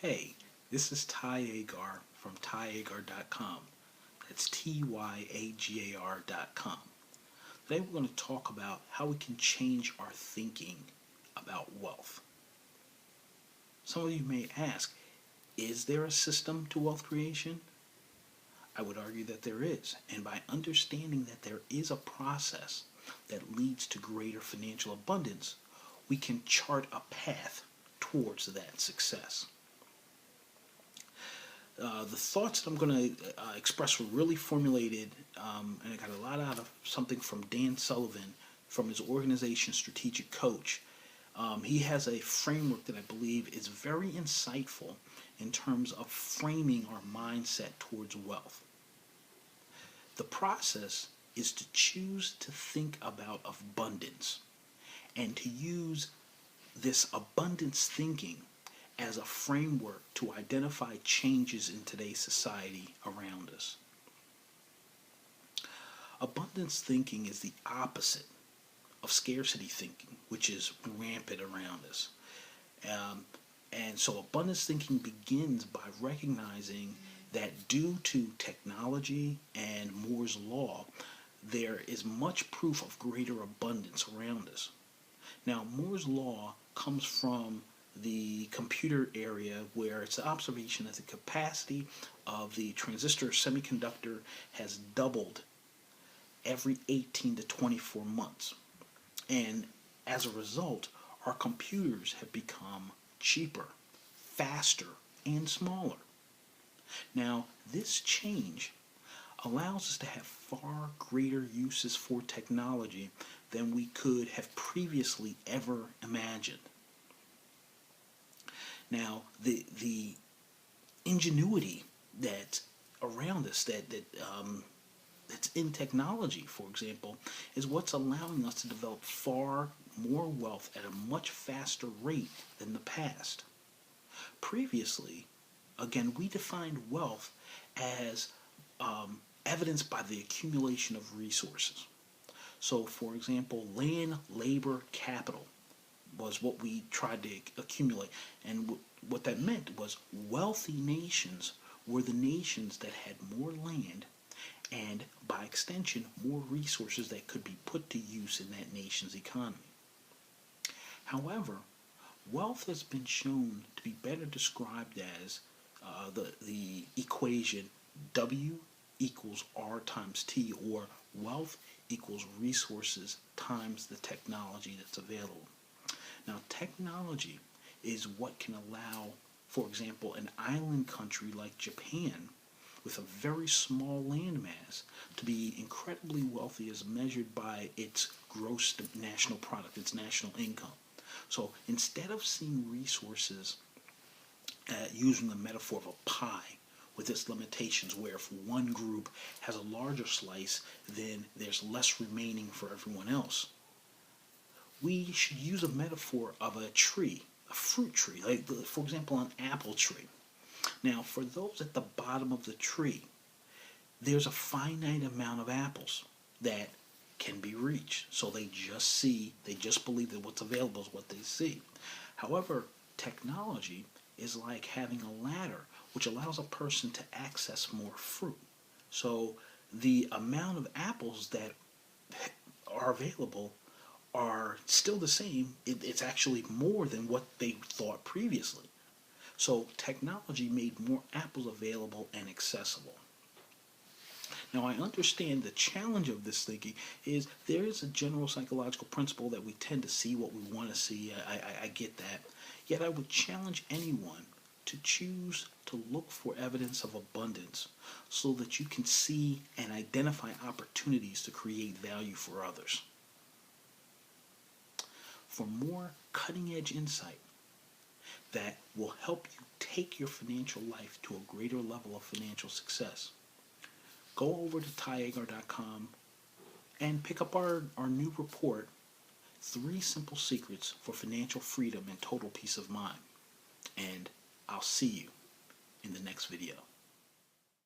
Hey, this is Ty Agar from tyagar.com. That's TYAGAR.com. Today we're going to talk about how we can change our thinking about wealth. Some of you may ask, is there a system to wealth creation? I would argue that there is, and by understanding that there is a process that leads to greater financial abundance, we can chart a path towards that success. The thoughts that I'm going to express were really formulated, and I got a lot out of something from Dan Sullivan from his organization Strategic Coach. He has a framework that I believe is very insightful in terms of framing our mindset towards wealth. The process is to choose to think about abundance and to use this abundance thinking as a framework to identify changes in today's society around us. Abundance thinking is the opposite of scarcity thinking, which is rampant around us. And so abundance thinking begins by recognizing that due to technology and Moore's Law, there is much proof of greater abundance around us. Now, Moore's Law comes from the computer area, where it's the observation that the capacity of the transistor semiconductor has doubled every 18 to 24 months. And as a result, our computers have become cheaper, faster, and smaller. Now, this change allows us to have far greater uses for technology than we could have previously ever imagined. Now, the ingenuity that's around us, that's in technology, for example, is what's allowing us to develop far more wealth at a much faster rate than the past. Previously, again, we defined wealth as evidenced by the accumulation of resources. So, for example, land, labor, capital was what we tried to accumulate. And what that meant was wealthy nations were the nations that had more land and, by extension, more resources that could be put to use in that nation's economy. However, wealth has been shown to be better described as the equation W equals R times T, or wealth equals resources times the technology that's available. Now, technology is what can allow, for example, an island country like Japan with a very small landmass to be incredibly wealthy as measured by its gross national product, its national income. So instead of seeing resources using the metaphor of a pie with its limitations, where if one group has a larger slice, then there's less remaining for everyone else, we should use a metaphor of a tree, a fruit tree, like, for example, an apple tree. Now, for those at the bottom of the tree, there's a finite amount of apples that can be reached. So they just believe that what's available is what they see. However, technology is like having a ladder, which allows a person to access more fruit. So the amount of apples that are available are still the same. It's actually more than what they thought previously. So technology made more apples available and accessible. Now, I understand the challenge of this thinking is there is a general psychological principle that we tend to see what we want to see. I get that. Yet I would challenge anyone to choose to look for evidence of abundance so that you can see and identify opportunities to create value for others. For more cutting-edge insight that will help you take your financial life to a greater level of financial success, go over to tyagar.com and pick up our new report, 3 Simple Secrets for Financial Freedom and Total Peace of Mind. And I'll see you in the next video.